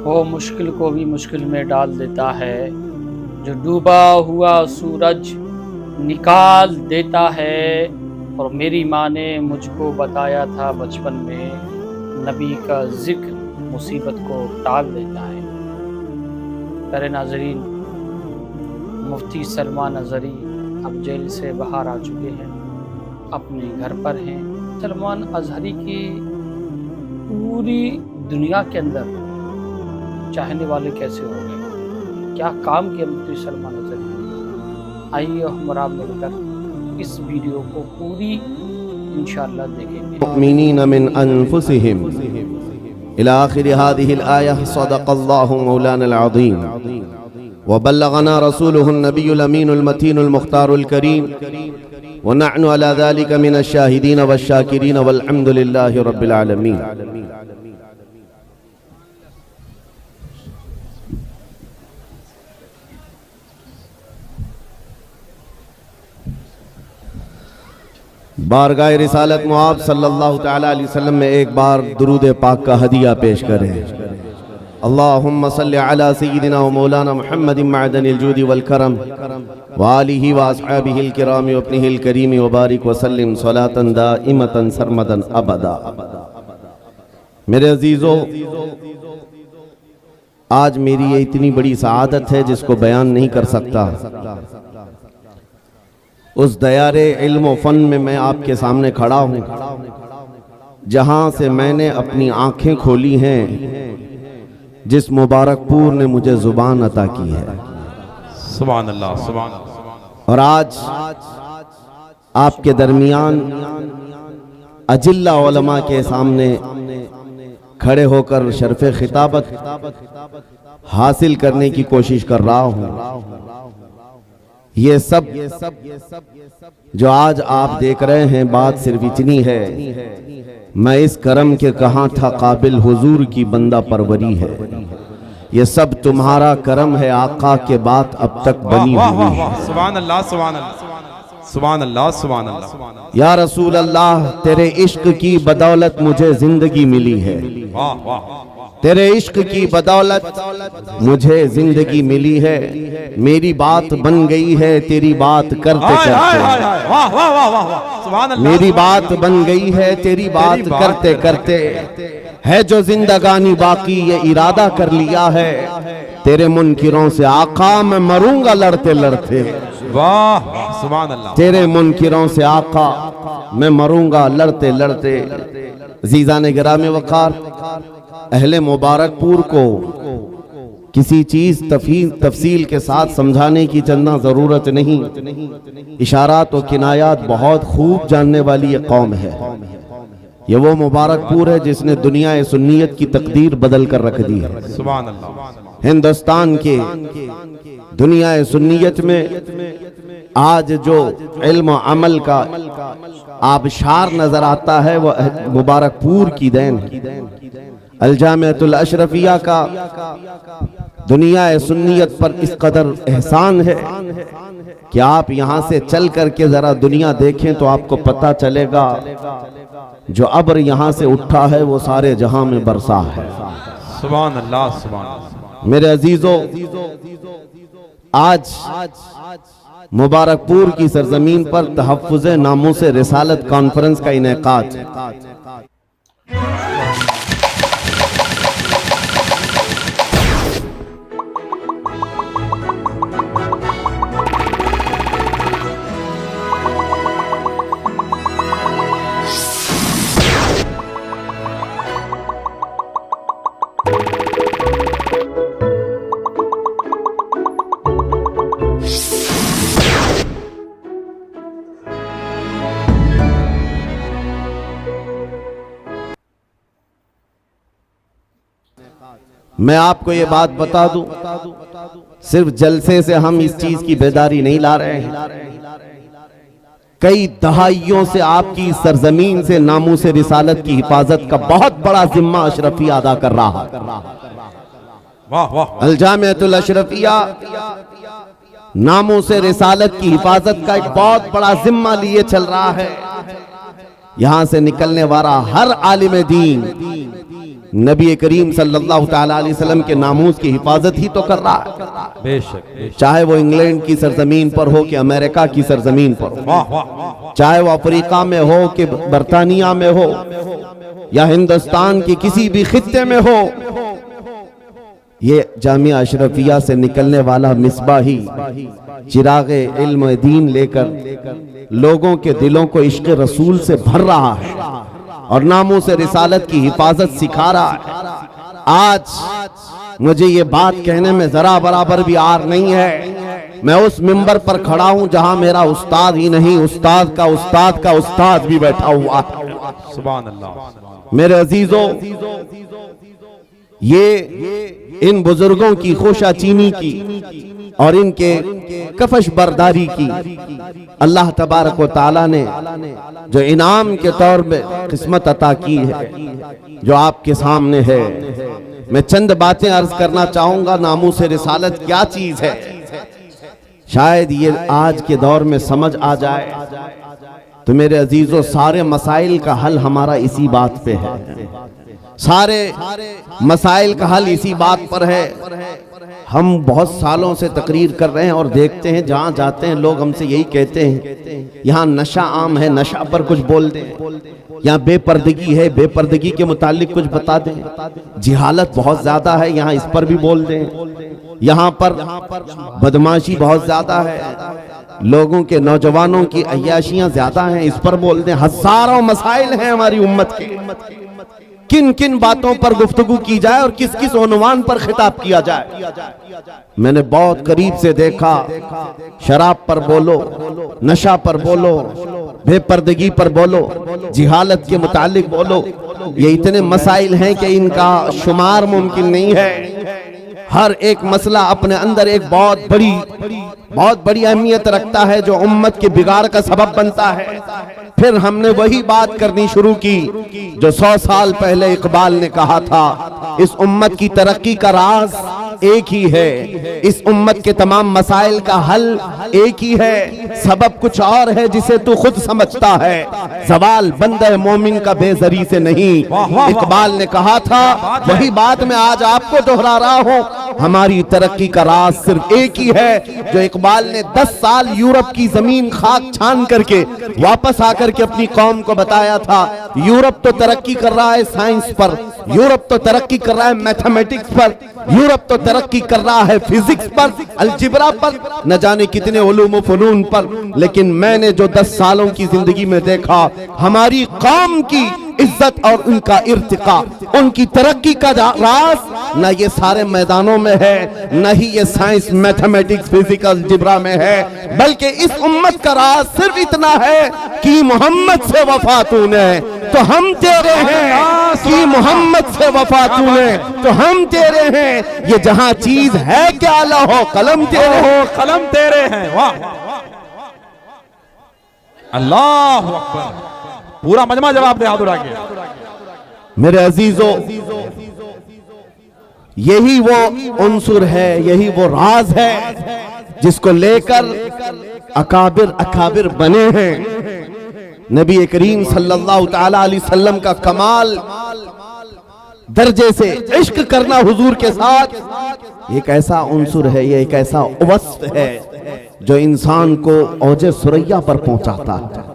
वो मुश्किल को भी मुश्किल में डाल देता है, जो डूबा हुआ सूरज निकाल देता है। और मेरी माँ ने मुझको बताया था बचपन में, नबी का जिक्र मुसीबत को टाल देता है। प्यारे नाज़रीन, मुफ्ती सलमान अज़हरी अब जेल से बाहर आ चुके हैं, अपने घर पर हैं। सलमान अज़हरी की पूरी दुनिया के अंदर चाहने वाले कैसे हो गए, क्या काम किया मुफ्ती सलमान अज़हरी ने। आइए हम आप मिलकर इस वीडियो को पूरी इंशाअल्लाह देखेंगे। मुमिनीन मिन अनफुसिहिम इला आखिर हादिहिल आयह सदक़ल्लाहु मौलाना अज़ीम व बल्लगना रसूलुहुन नबियुल अमीनुल मतीनुल मुख्तारुल करीम व नहनु अला ज़ालिका मिनश शाहिदीन वश शाकिरीन वल हम्दुलिल्लाहि रब्बिल आलमीन। बारगाह रिसालत मुआब सल्लल्लाहु तआला अलैहि वसल्लम में एक बार दुरूद पाक का हदिया पेश करें। अल्लाहुम्मा सल्लि अला सय्यिदिना व मौलाना मुहम्मदिन मअदनिल जूदी वल करम व आलिहि व अस्हाबिहिल किराम व इब्निहिल करीम व बारिक व सल्लिम सलातन दाइमतन सरमदन अबदा। मेरे अजीजों, आज मेरी ये इतनी बड़ी सआदत है जिसको बयान नहीं कर सकता। उस दयारे इल्म फ़न में मैं आपके सामने खड़ा हूँ, जहाँ से मैंने अपनी आंखें खोली हैं, जिस मुबारकपुर ने मुझे जुबान अता की है। सुभान अल्लाह, सुभान अल्लाह। और आज आपके दरमियान अजिल्ला उलमा के सामने खड़े होकर शर्फ़े खिताबत हासिल करने की कोशिश कर रहा हूँ। ये सब जो आज आप देख रहे हैं, बात सिर्फ इतनी है, मैं इस करम के कहाँ था काबिल हुजूर की बंदा परवरी है। ये सब तुम्हारा करम है, आका के बात अब तक बनी हुई है। सुभान अल्लाह, सुभान अल्लाह, सुभान अल्लाह, सुभान अल्लाह। या रसूल अल्लाह, तेरे इश्क की बदौलत मुझे जिंदगी मिली है। वाह वाह। तेरे इश्क की बदौलत मुझे जिंदगी मिली है। मेरी बात बन गई है तेरी बात करते करते। मेरी बात बन गई है तेरी बात करते करते। है जो जिंदगानी बाकी ये इरादा कर लिया है, तेरे मुनकिरों से आका मैं मरूंगा लड़ते लड़ते। वाह, सुभान अल्लाह। तेरे मुनकिरों से आका मैं मरूंगा लड़ते लड़ते। अज़ीज़ान गिरामी वक़ार, अहले मुबारकपुर को किसी चीज तफसील के साथ समझाने की चंदा जरूरत नहीं। इशारात और किनायात बहुत खूब जानने वाली ये कौम है। ये वो मुबारकपुर है जिसने दुनिया सुन्नियत की तकदीर बदल कर रख दी है। सुभान अल्लाह। हिंदुस्तान के दुनिया सुन्नियत में आज जो इल्म अमल का आबशार नजर आता है, वह मुबारकपुर की देन है। अल-जामिअतुल अशरफिया का दुनिया सुन्नियत पर इस कदर एहसान है कि आप यहाँ से चल करके जरा दुनिया देखें तो आपको पता चलेगा, जो अब्र यहाँ से उठा है वो सारे जहां में बरसा है। सुभान अल्लाह, सुभान अल्लाह। मेरे अजीजों, आज मुबारकपुर की सरजमीन पर तहफ़्फ़ुज़ नामूस रिसालत कॉन्फ्रेंस का इनेकाद है। मैं आपको ये बात बता दूं, सिर्फ जलसे से हम इस चीज की बेदारी नहीं ला रहे हैं। कई दहाइयों से आपकी सरजमीन से नामूस रिसालत की हिफाजत का बहुत बड़ा जिम्मा अशरफिया अदा कर रहा है। वाह वाह। अल-जामिअतुल अशरफिया नामूस रिसालत की हिफाजत का एक बहुत बड़ा जिम्मा लिए चल रहा है। यहां से निकलने वाला हर आलिम दीन नबी करीम सल्लल्लाहु ताला अलैहि वसल्लम के नामूस की हिफाजत ही तो कर रहा है। बेशक चाहे वो इंग्लैंड की सरजमीन पर हो कि अमेरिका की सरजमीन पर हो, वाह वाह चाहे वो अफ्रीका में हो कि बरतानिया में हो या हिंदुस्तान के किसी भी खित्ते में हो, ये जामिया अशरफिया से निकलने वाला मिसबाही चिराग इल्म दीन लेकर लोगों के दिलों को इश्क रसूल से भर रहा है और नामों से रिसालत की हिफाजत सिखा रहा है। आज मुझे ये बात कहने में जरा बराबर भी आर नहीं है। मैं उस मिंबर पर खड़ा हूं जहां मेरा उस्ताद ही नहीं, उस्ताद का उस्ताद भी बैठा हुआ है। सुभान अल्लाह। मेरे अजीजों, ये इन बुजुर्गों की खोशाचीनी की और इनके कफश बरदारी की अल्लाह तबारक व ताला ने जो इनाम के तौर पे किस्मत अता की है, जो आपके सामने है। मैं चंद बातें अर्ज करना चाहूंगा। नामूस से रिसालत क्या चीज है, शायद ये आज के दौर में समझ आ जाए। तो मेरे अजीजों, सारे मसाइल का हल हमारा इसी बात पे है। सारे मसाइल का हल इसी बात पर है। हम बहुत सालों से तकरीर कर रहे हैं और देखते हैं जहां जाते हैं लोग हमसे यही कहते हैं, यहाँ नशा आम है, नशा पर कुछ बोल दें, यहाँ बेपर्दगी है, बेपर्दगी के मुतालिक कुछ बता दें, जिहालत बहुत ज्यादा है, यहाँ इस पर भी बोल दें, यहाँ पर बदमाशी बहुत ज्यादा है, लोगों के नौजवानों की अय्याशियां ज्यादा हैं, इस पर बोल दें। हजारों मसाइल हैं हमारी उम्मत के। किन किन बातों पर गुफ्तगू की जाए और किस किस उन्वान पर खिताब किया जाए। मैंने बहुत करीब से देखा, शराब पर बोलो, नशा पर बोलो, बेपर्दगी पर बोलो, जिहालत के मुतालिक बोलो। ये इतने मसाइल हैं कि इनका शुमार मुमकिन नहीं है। हर एक मसला अपने अंदर एक बहुत बड़ी अहमियत रखता है, जो उम्मत के बिगाड़ का सबब बनता है। फिर हमने वही बात करनी शुरू की जो 100 साल पहले इकबाल ने कहा था, इस उम्मत की तरक्की का राज एक ही है, इस उम्मत के तमाम मसाइल का हल एक ही है, सबब कुछ और है जिसे तू खुद समझता है, सवाल बंदे मोमिन का बेजरी से नहीं। इकबाल ने कहा था, वही बात मैं आज आपको दोहरा रहा हूँ। हमारी तरक्की का राज सिर्फ एक ही है, जो इकबाल ने 10 साल यूरोप की जमीन खाक छान करके वापस आकर के अपनी कौम को बताया था। यूरोप तो तरक्की कर रहा है साइंस पर, यूरोप तो तरक्की कर रहा है मैथमेटिक्स पर, यूरोप तो तरक्की कर रहा है फिजिक्स पर, अलजिब्रा पर, न जाने कितने उलूम व फनून पर, लेकिन मैंने जो 10 सालों की जिंदगी में देखा, हमारी कौम की इज्जत और उनका इर्तिका, उनकी तरक्की का राज न ये सारे मैदानों में है, न ही ये साइंस मैथमेटिक्स फिजिकल जिब्रा में है, बल्कि इस उम्मत का राज सिर्फ इतना है कि मोहम्मद से वफा तूने तो हम तेरे हैं, कि मोहम्मद से वफा तूने तो हम तेरे हैं। ये जहां चीज है क्या लहो कलम तेरे हो, कलम तेरे हैं। वाह अल्लाह अकबर। पूरा मजमा जवाब दे हाथ आगे। मेरे अजीजों, यही वो उन्सुर है, यही वो राज है जिसको लेकर अकाबिर बने हैं। नबी करीम सल्लल्लाहु ताला अलैहि वसल्लम का कमाल दर्जे से इश्क करना हुजूर के साथ एक ऐसा उन्सुर है, ये एक ऐसा वस्फ है जो इंसान को औजे सुरैया पर पहुंचाता है।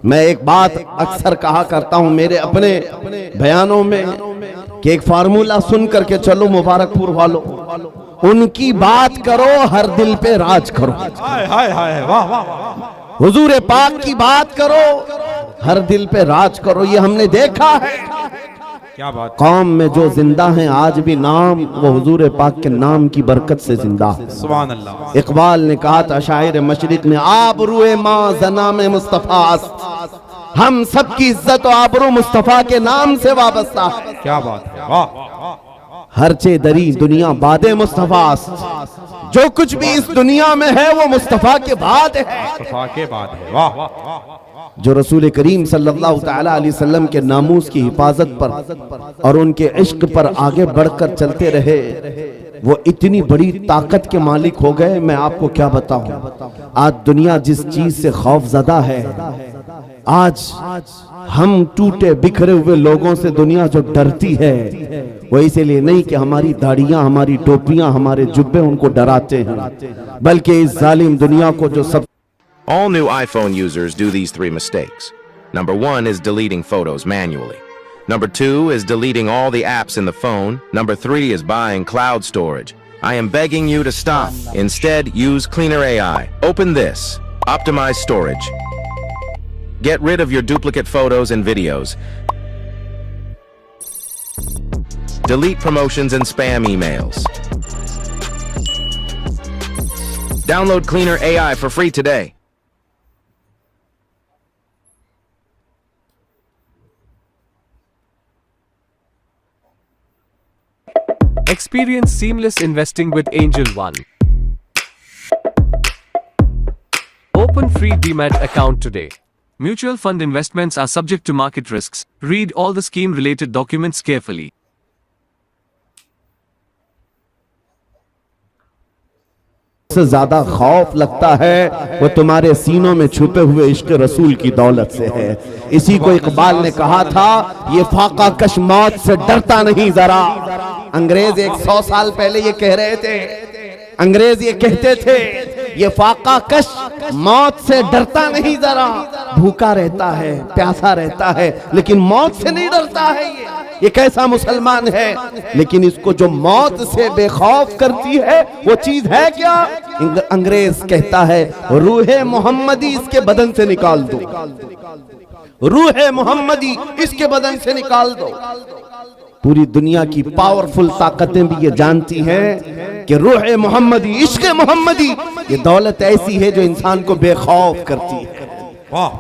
मैं एक बात अक्सर कहा करता हूं मेरे अपने बयानों में कि एक फार्मूला सुन करके चलो मुबारकपुर वालों, उनकी बात करो हर दिल पे राज करो। हाय हाय हाय वाह वाह। हुजूर पाक की बात करो हर दिल पे राज करो। ये हमने देखा है, क्या बात। कौम में जो जिंदा हैं आज भी नाम वो हुजूर पाक के नाम की बरकत से जिंदा है। सुभान अल्लाह। इकबाल ने कहा था शायर मशरिक में, आबरूए माँ जनाम मुस्तफा, हम सबकी इज्जत और आबरू मुस्तफा के नाम से वाबस्ता है। क्या बात है। वाह। हरचे दरी दुनिया बादे मुस्तफा, जो कुछ भी इस दुनिया में है वो मुस्तफा के बाद है, मुस्तफा के बाद है। वाह। जो रसूल करीम सल्लल्लाहु ताला अलैहि वसल्लम के नामूस की हिफाजत पर और उनके इश्क पर आगे बढ़कर चलते रहे, वो इतनी बड़ी ताकत के मालिक हो गए। मैं आपको क्या बताऊं, आज दुनिया जिस चीज से खौफ ज़दा है आज हम टूटे बिखरे हुए लोगों से दुनिया जो डरती है वो इसीलिए नहीं कि हमारी दाढ़ियां, हमारी टोपियां, हमारे जुब्बे उनको डराते हैं, बल्कि इस जालिम दुनिया को जो सब All new iPhone users do these 3 mistakes. Number 1 is deleting photos manually. Number 2 is deleting all the apps in the phone. Number 3 is buying cloud storage. I am begging you to stop. Instead, use Cleaner AI. Open this. Optimize storage. Get rid of your duplicate photos and videos. Delete promotions and spam emails. Download Cleaner AI for free today. Experience seamless investing with Angel One. Open free Demat account today. Mutual fund investments are subject to market risks. Read all the scheme related documents carefully. से ज्यादा खौफ लगता है वो तुम्हारे सीनों में छुपे हुए इश्क रसूल की दौलत से है। इसी को इकबाल ने कहा था, ये फाका कश मौत से डरता नहीं जरा। अंग्रेज 100 साल पहले ये कह रहे थे, अंग्रेज ये कहते थे, ये फाका कश मौत से डरता नहीं जरा। भूखा रहता है, प्यासा रहता है, लेकिन मौत से नहीं डरता है। ये कैसा मुसलमान है? लेकिन इसको जो मौत से बेखौफ करती है वो चीज है क्या? अंग्रेज कहता है, रूहे मोहम्मदी इसके बदन से निकाल दो, रूहे मोहम्मदी इसके बदन से निकाल दो। पूरी दुनिया की पावरफुल ताकतें भी ये जानती हैं कि रूह मोहम्मदी, इश्क मोहम्मदी, ये दौलत ऐसी है जो इंसान को बेखौफ करती है,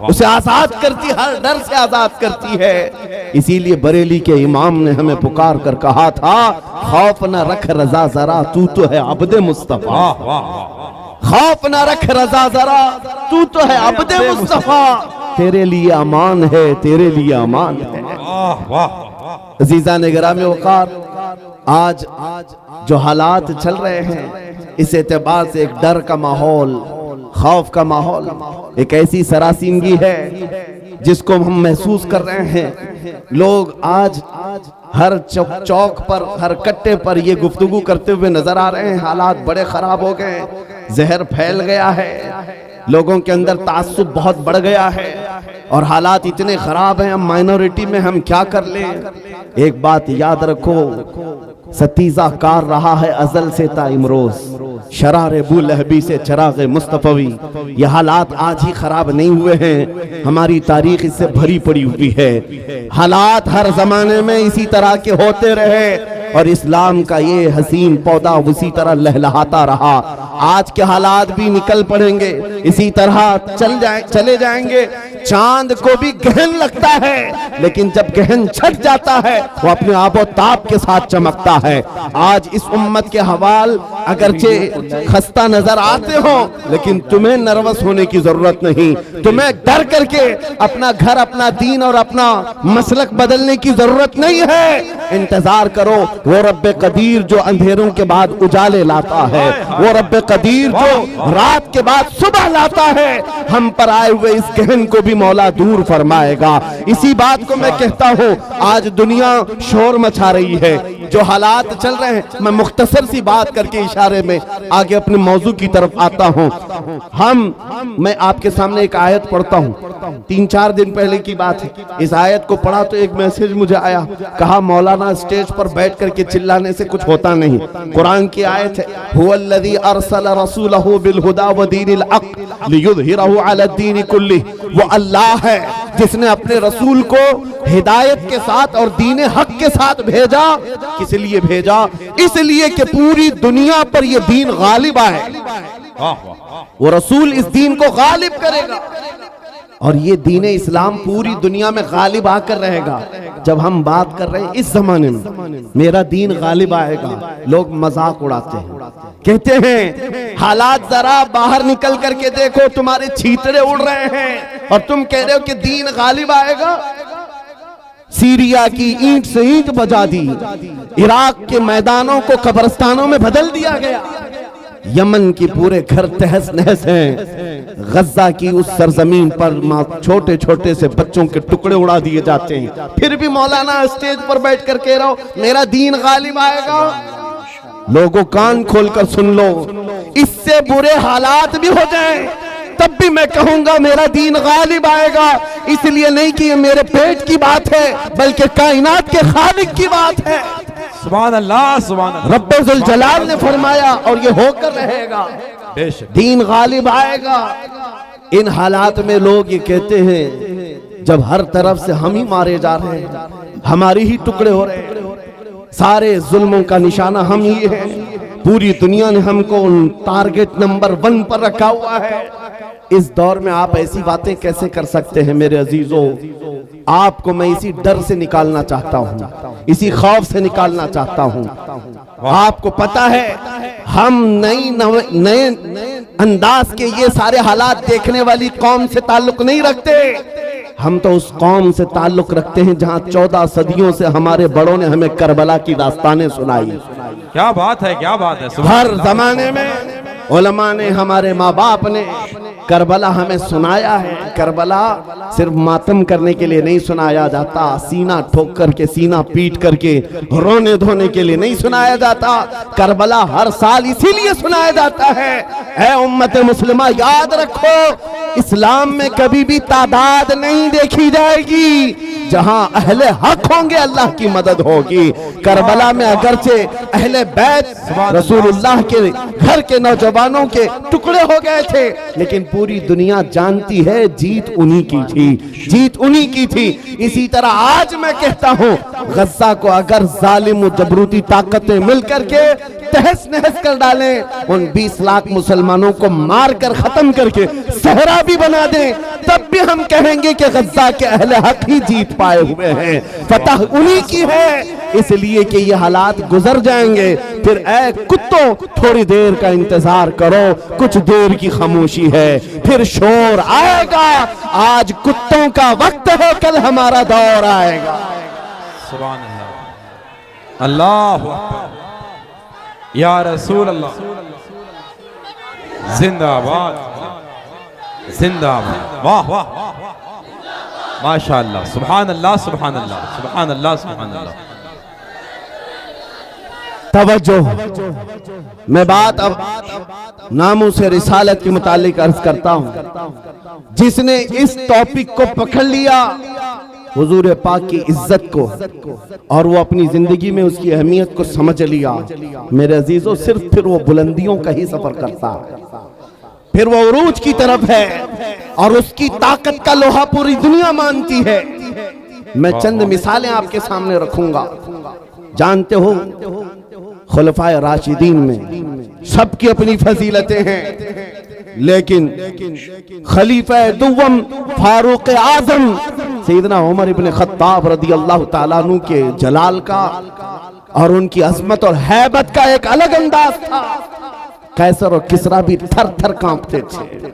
उसे आजाद करती, हर डर से आजाद करती है। इसीलिए बरेली के इमाम ने हमें पुकार कर कहा था, खौफ न रख रजा जरा, तू तो है अब्दे मुस्तफा। खौफ न रख रजा जरा, तू तो है अब्दे मुस्तफा। तेरे लिए अमान है, तेरे लिए अमान है। अजीजा ने गिरामी वकार, आज जो हालात चल रहे हैं इस एतबार से एक डर का माहौल, खौफ का माहौल, एक ऐसी सरासीनगी है जिसको हम महसूस कर रहे हैं। लोग आज हर चौक पर, हर कट्टे पर ये गुफ्तगू करते हुए नजर आ रहे हैं, हालात बड़े खराब हो गए, जहर फैल गया है, लोगों के अंदर तासुब बहुत बढ़ गया है और हालात इतने खराब हैं, हम माइनॉरिटी में हम क्या कर लें। एक बात याद रखो, सतीजा कार रहा है अजल से ता इमरोज, शरार अबू लहबी से चराग मुस्तफवी। ये हालात आज ही खराब नहीं हुए हैं, हमारी तारीख इससे भरी पड़ी हुई है। हालात हर जमाने में इसी तरह के होते रहे और इस्लाम का ये हसीन पौधा उसी तरह लहलहाता रहा। आज के हालात भी निकल पड़ेंगे, इसी तरह चले जाएंगे। चांद को भी गहन लगता है, लेकिन जब गहन छट जाता है वो अपने आबो ताब के साथ चमकता है। आज इस उम्मत के हवाल अगरचे खस्ता नजर आते हो, लेकिन तुम्हें नर्वस होने की जरूरत नहीं, तुम्हें डर करके अपना घर, अपना दीन और अपना मसलक बदलने की जरूरत नहीं है। इंतजार करो, वो रब्बे कदीर जो अंधेरों के बाद उजाले लाता है, वो रब्बे कदीर जो रात के बाद सुबह लाता है, हम पर आए हुए इस गहन को भी मौला दूर फरमाएगा। इसी बात को मैं कहता हूँ, आज दुनिया शोर मचा रही है, जो हालात चल रहे हैं। मैं मुख्तसर सी बात करके इशारे में आगे अपने मौजू की तरफ आता हूँ। मैं आपके सामने एक आयत पढ़ता हूँ, 3-4 दिन पहले की बात है। इस आयत को पढ़ा तो एक मैसेज मुझे आया, कहा मौलाना स्टेज पर बैठ करके चिल्लाने से कुछ होता नहीं। कुरान की आयत है, हुवल्लज़ी अरसल रसूलहु बिल हुदा व दीनिल हक़ लियुज़हिरहु अला दीन कुल्ली। वो अल्लाह है जिसने अपने रसूल को हिदायत के साथ और दीन हक के साथ भेजा। किस लिए भेजा? इसलिए कि पूरी दुनिया पर यह दीन गालिब आए, वो रसूल इस दीन को गालिब करेगा और ये दीन इस्लाम पूरी दुनिया में गालिब आकर रहेगा। जब हम बात कर रहे हैं इस जमाने में मेरा दीन गालिब आएगा, लोग मजाक उड़ाते हैं, कहते हैं हालात जरा बाहर निकल करके देखो, तुम्हारे छींतरे उड़ रहे हैं और तुम कह रहे हो कि दीन गालिब आएगा। सीरिया की ईंट से ईंट बजा दी, इराक के मैदानों को कब्रिस्तानों में बदल दिया गया। यमन की पूरे घर तहस नहस हैं। गज्जा की उस सरजमीन पर छोटे छोटे से बच्चों के टुकड़े उड़ा दिए जाते हैं। फिर भी मौलाना स्टेज पर बैठ कर कह रहा हो मेरा दीन गालिब आएगा। लोगों कान खोलकर सुन लो, इससे बुरे हालात भी हो जाएं तब भी मैं कहूंगा मेरा दीन गालिब आएगा। इसलिए नहीं कि ये मेरे पेट की बात है बल्कि कायनात के खालिक की बात है। सुभान अल्लाह, सुभान अल्लाह। रब्बे जुल जलाल ने फरमाया और ये होकर रहेगा, बेशक दीन गालिब आएगा। इन हालात में लोग ये कहते हैं जब हर तरफ से हम ही मारे जा रहे हैं, हमारे ही टुकड़े हो रहे हैं, सारे जुल्मों का निशाना हम ही है, पूरी दुनिया ने हमको टारगेट नंबर 1 पर रखा हुआ है। इस दौर में आप ऐसी बातें कैसे कर सकते हैं मेरे अजीजों? आपको मैं इसी डर से निकालना चाहता हूँ, इसी खौफ से निकालना चाहता हूँ। आपको पता है हम नए अंदाज के ये सारे हालात देखने वाली कौम से ताल्लुक नहीं रखते। हम तो उस कौम से ताल्लुक रखते हैं जहाँ 14 सदियों से हमारे बड़ों ने हमें करबला की दास्तानें सुनाई। क्या बात है, क्या बात है। हर जमाने में उलमा ने, हमारे माँ बाप ने करबला हमें सुनाया है। करबला सिर्फ मातम करने के लिए नहीं सुनाया जाता, सीना ठोक करके, सीना पीट करके रोने धोने के लिए नहीं सुनाया जाता। करबला हर साल इसीलिए सुनाया जाता है, ऐ उम्मत मुस्लिमा याद रखो, इस्लाम में कभी भी तादाद नहीं देखी जाएगी। जहां अहले हक होंगे अल्लाह की मदद होगी। करबला में अगरचे अहले बैत रसूलुल्लाह के घर के नौजवानों के टुकड़े हो गए थे, लेकिन पूरी दुनिया जानती है जीत उन्हीं की थी, जीत उन्हीं की थी। इसी तरह आज मैं कहता हूं गज्जा को अगर जालिम जबरूती ताकतें मिलकर के तहस नहस कर डालें, उन 20 लाख मुसलमानों को मार कर खत्म करके सहरा भी बना दें, तब भी हम कहेंगे कि गज्जा के अहले हक ही जीत पाए हुए हैं, फतह उन्हीं की है। इसलिए कि ये हालात गुजर जाएंगे। फिर ऐ कुत्तों थोड़ी देर का इंतजार करो, कुछ देर की खामोशी है, फिर शोर आएगा। आज कुत्तों का वक्त है, कल हमारा दौर आएगा। सुभान अल्लाह, अल्लाहु अकबर, या रसूल अल्लाह, जिंदाबाद, जिंदाबाद, वाह वाह, माशाअल्लाह, सुभान अल्लाह, सुभान अल्लाह, सुभान अल्लाह, सुभान अल्लाह। तवज्जो, मैं बात अब नामों से रिसालत के मुतालिक अर्ज करता हूं। जिसने इस टॉपिक को पकड़ लिया, हुजूर पाक की इज्जत को, और वो अपनी जिंदगी में उसकी अहमियत को समझ लिया, मेरे अजीजों, सिर्फ फिर वो बुलंदियों का ही सफर करता है, फिर वो उरूज की तरफ है और उसकी ताकत का लोहा पूरी दुनिया मानती है। मैं चंद मिसालें आपके सामने रखूंगा। जानते हो खुलफाए राशिदीन में सबकी अपनी फजीलतें हैं, लेकिन खलीफा दुव्वम फारूक आजम सैयदना उमर इब्न खत्ताब रदी अल्लाह ताला अन्हु के जलाल का और उनकी अजमत और हैबत का एक अलग अंदाज था। कैसर और किसरा भी थर थर कांपते थे,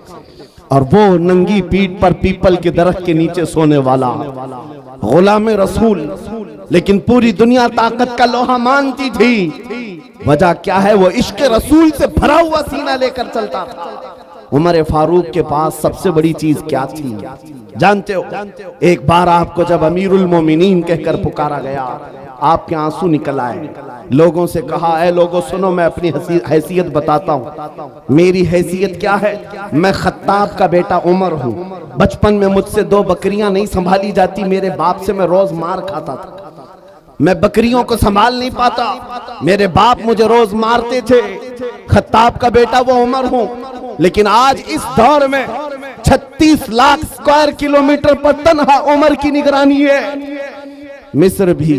और वो नंगी पीठ पर पीपल के दरख्त के नीचे सोने वाला गुलाम रसूल, लेकिन पूरी दुनिया ताकत का लोहा मानती थी। वजह क्या है? वो इश्क रसूल से भरा हुआ सीना लेकर चलता था। उमर फारूक के पास सबसे बड़ी चीज क्या थी जानते हो? एक बार आपको जब अमीरुल मोमिनीन कहकर पुकारा गया, आपके आंसू निकल आए। लोगों से कहा, ऐ लोगों सुनो, मैं अपनी हैसियत बताता हूँ। मेरी हैसियत क्या है? मैं खत्ताब का बेटा उमर हूँ। बचपन में मुझसे 2 बकरियां नहीं संभाली जाती, मेरे बाप से मैं रोज मार खाता था। मैं बकरियों को संभाल नहीं पाता, मेरे बाप मुझे रोज मारते थे। खत्ताब का बेटा वो उमर हूँ, लेकिन आज इस दौर में 36 लाख स्क्वायर किलोमीटर पर तन्हा उमर की निगरानी है। मिस्र भी,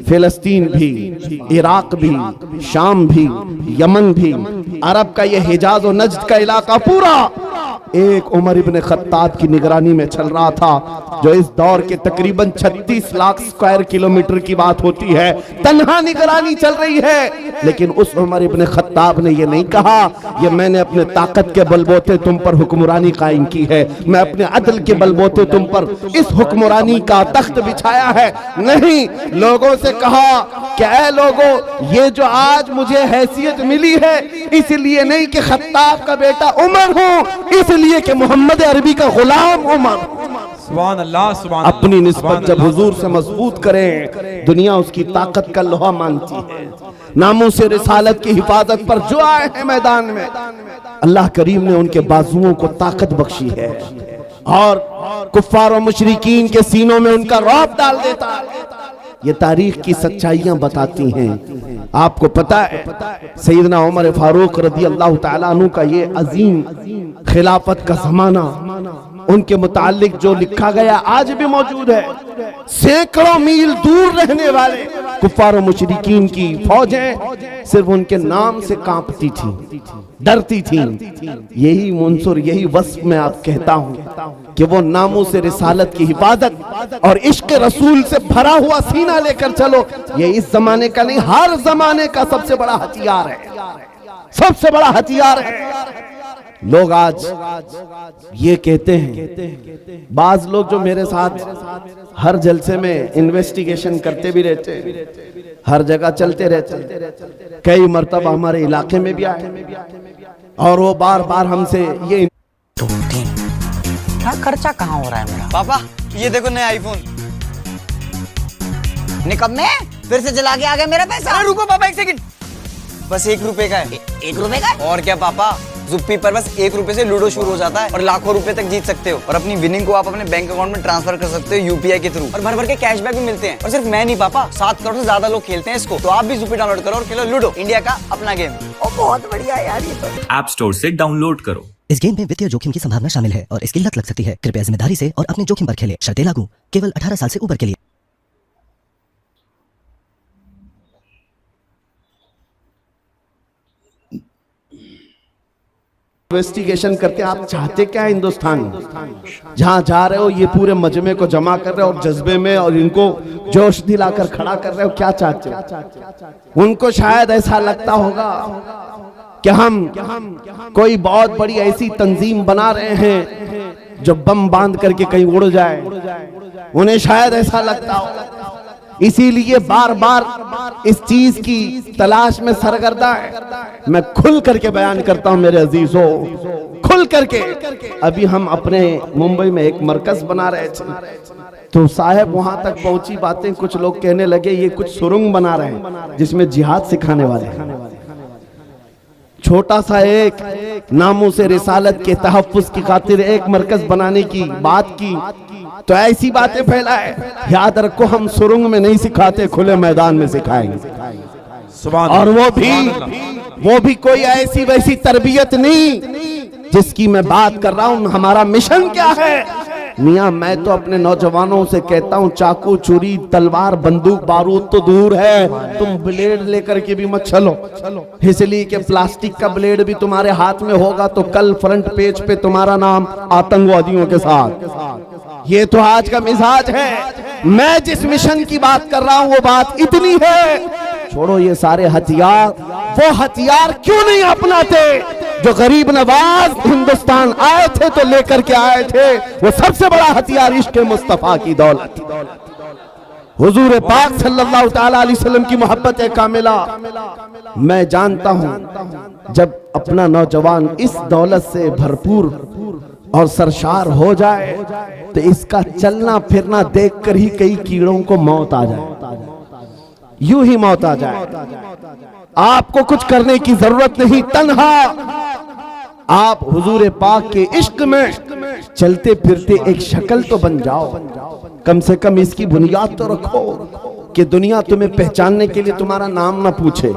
फिलिस्तीन भी, इराक भी, शाम भी, यमन भी, अरब का ये हिजाज और नज्द का इलाका पूरा एक उमर इब्न खत्ताब की निगरानी में चल रहा था, जो इस दौर के तकरीबन 36 लाख स्क्वायर किलोमीटर की बात होती है, तन्हा निगरानी चल रही है। लेकिन उस उमर इब्न खत्ताब ने यह नहीं कहा ये मैंने अपने ताकत के बलबूते तुम पर हुक्मरानी कायम की है, मैं अपने अदल के बलबूते तुम पर इस हुक्मरानी का तख्त बिछाया है। नहीं, लोगों से कहा क्या है लोगों, ये जो आज मुझे हैसियत मिली है इसलिए नहीं कि खत्ताब का बेटा उमर हूं, इसलिए कि मोहम्मद अरबी का गुलाम उमर। सुभान अल्लाह, सुभान अपनी निस्बत जब हुजूर से मजबूत करें, दुनिया उसकी ताकत का लोहा मानती है। नामों से रिसालत की हिफाजत पर जो आए हैं मैदान में, अल्लाह करीम ने उनके बाजुओं को ताकत बख्शी है और कुफ्फार और मुशरिकीन के सीनों में उनका रौब डाल देता है। ये तारीख की सच्चाइयां बताती हैं। आपको पता है सैयदना उमर फारूक रज़ी अल्लाह तआला अन्हु का ये अजीम खिलाफत का जमाना, उनके मुतालिक जो लिखा गया आज भी मौजूद है। सैकड़ों मील दूर रहने वाले कुफ्फार और मुशरिकीन की फौजें सिर्फ उनके नाम से कांपती थी, डरती थी। यही मुंसुर, यही वस्फ में आप कहता हूं कि वो नामों से रिसालत की हिफाजत और इश्क रसूल से भरा हुआ सीना लेकर चलो, ये इस जमाने का नहीं हर जमाने का सबसे बड़ा हथियार है, सबसे बड़ा हथियार है। लोग आज ये कहते हैं, बाज लोग जो मेरे साथ हर जलसे में इन्वेस्टिगेशन करते भी रहते, हर जगह चलते रहते, कई मर्तबा हमारे इलाके में भी आए और वो बार बार हमसे ये क्या खर्चा कहाँ हो रहा है मेरा? पापा ये देखो नया आईफोन। निकब में फिर से जला के आ गया मेरा पैसा। अरे रुको पापा एक सेकंड, बस 1 रुपए का है। 1 रुपए का? और क्या पापा, जुप्पी पर बस 1 रुपए से लूडो शुरू हो जाता है और लाखों रुपए तक जीत सकते हो। और अपनी विनिंग को आप अपने बैंक अकाउंट में ट्रांसफर कर सकते हो यूपीआई के थ्रू, और भर भर के कैशबैक भी मिलते हैं। और सिर्फ मैं नहीं पापा, 7 करोड़ से ज्यादा लोग खेलते हैं इसको। तो आप भी जुप्पी डाउनलोड करो और खेलो लूडो, इंडिया का अपना गेम। बहुत बढ़िया यार ये तो। ऐप स्टोर से डाउनलोड करो। इस गेम में वित्तीय जोखिम की संभावना शामिल है और इसकी लत लग सकती है। कृपया जिम्मेदारी से और अपने जोखिम पर खेलें। शर्तें लागू, केवल 18 साल से ऊपर के लिए। इन्वेस्टिगेशन करते हैं। आप चाहते क्या हिंदुस्तान, जहां जा रहे हो ये पूरे मजमे को जमा कर रहे हो और जज्बे में और इनको जोश दिलाकर खड़ा कर रहे हो, क्या चाहते हो? उनको शायद ऐसा लगता होगा कि हम कोई बहुत बड़ी ऐसी तंजीम बना रहे हैं जो बम बांध करके कहीं उड़ जाए, उन्हें शायद ऐसा लगता हो। इसीलिए बार बार इस चीज की तलाश में सरगर्दा है। मैं खुल करके बयान करता हूं मेरे अजीजों, खुल करके। अभी हम अपने मुंबई में एक मरकज बना रहे थे, तो साहब वहां तक पहुंची बातें, कुछ लोग कहने लगे ये कुछ सुरंग बना रहे हैं जिसमें जिहाद सिखाने वाले हैं। छोटा सा एक नामों से रिसालत के तहफ्फुज की खातिर एक मरकज बनाने की बात की, तो ऐसी बातें फैलाए। याद रखो, हम सुरंग में नहीं सिखाते, खुले मैदान में सिखाएंगे। और वो भी कोई ऐसी वैसी तरबियत नहीं जिसकी मैं बात कर रहा हूं। हमारा मिशन क्या है मियां, मैं तो अपने नौजवानों से कहता हूं, चाकू छुरी तलवार बंदूक बारूद तो दूर है, तुम ब्लेड लेकर के भी मत चलो, इसलिए कि प्लास्टिक का ब्लेड भी तुम्हारे हाथ में होगा तो कल फ्रंट पेज पे तुम्हारा नाम आतंकवादियों के साथ। ये तो आज का मिजाज है। मैं जिस मिशन की बात कर रहा हूं वो बात इतनी है, छोड़ो ये सारे हथियार, वो हथियार क्यों नहीं अपनाते जो गरीब नवाज हिंदुस्तान आए थे तो लेकर के आए थे। वो सबसे बड़ा हथियार इश्क मुस्तफा की दौलत, हुजूर पाक सल्लल्लाहु तआला अलैहि वसल्लम की मोहब्बत कामिला। मैं जानता हूं जब अपना नौजवान इस दौलत से भरपूर और सरशार हो जाए तो इसका चलना फिरना देखकर ही कई कीड़ों को मौत आ जाए, यूं ही मौत आ जाए। आपको कुछ करने की जरूरत नहीं, तन्हा आप हुजूर पाक के इश्क में चलते फिरते एक शक्ल तो बन जाओ, कम से कम इसकी बुनियाद तो रखो। कि दुनिया तुम्हें पहचानने के लिए तुम्हारा नाम ना पूछे।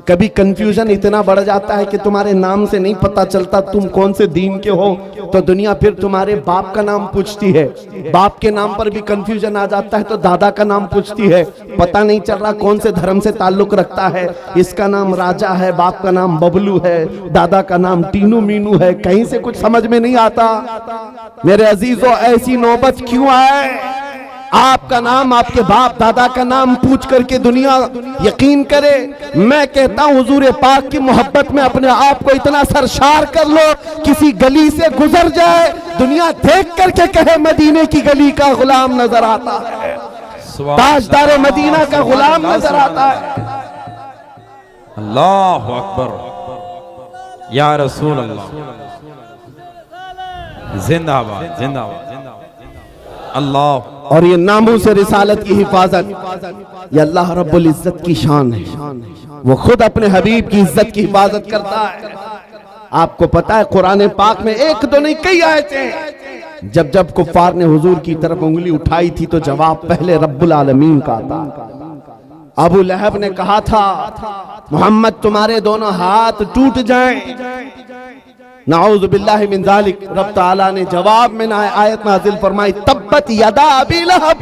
कभी कंफ्यूजन इतना बढ़ जाता है कि तुम्हारे नाम से नहीं पता चलता तुम कौन से दीन के हो, तो दुनिया फिर तुम्हारे बाप का नाम पूछती है। बाप के नाम पर भी कंफ्यूजन आ जाता है तो दादा का नाम पूछती है। पता नहीं चल रहा कौन से धर्म से ताल्लुक रखता है, इसका नाम राजा है, बाप का नाम बबलू है, दादा का नाम टीनू मीनू है, कहीं से कुछ समझ में नहीं आता। मेरे अजीजों, ऐसी नौबत क्यों आए? आपका नाम, आपके बाप दादा का नाम पूछ करके दुनिया यकीन करे। मैं कहता हूं हुजूर पाक की मोहब्बत में अपने आप को इतना सरशार कर लो, किसी गली से गुजर जाए, दुनिया देख करके कहे मदीने की गली का गुलाम नजर आता है, ताजदार मदीना का गुलाम नजर आता है। अल्लाह अकबर, या रसूल अल्लाह, जिंदाबाद जिंदाबाद अल्लाह। और ये नामों से रिसालत की हिफाजत ये अल्लाह रब्बुल इज्जत की शान है। वो खुद अपने हबीब की इज्जत की हिफाजत करता है। आपको पता है कुरान पाक में एक दो नहीं कई आयतें, जब जब कुफार ने हुजूर की तरफ उंगली उठाई थी तो जवाब पहले रब्बुल आलमीन का था। अबू लहब ने कहा था मोहम्मद तुम्हारे दोनों हाथ टूट जाएं, नाऊज़ु बिल्लाहि मिन ज़ालिक। रब ताला ने जवाब में आयत नाज़िल फरमाई तब्बत यदा अबी लहब।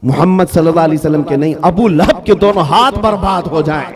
मोहम्मद सल्लल्लाहु अलैहि वसल्लम के नहीं, अबू लहब के दोनों हाथ बर्बाद हो जाएं।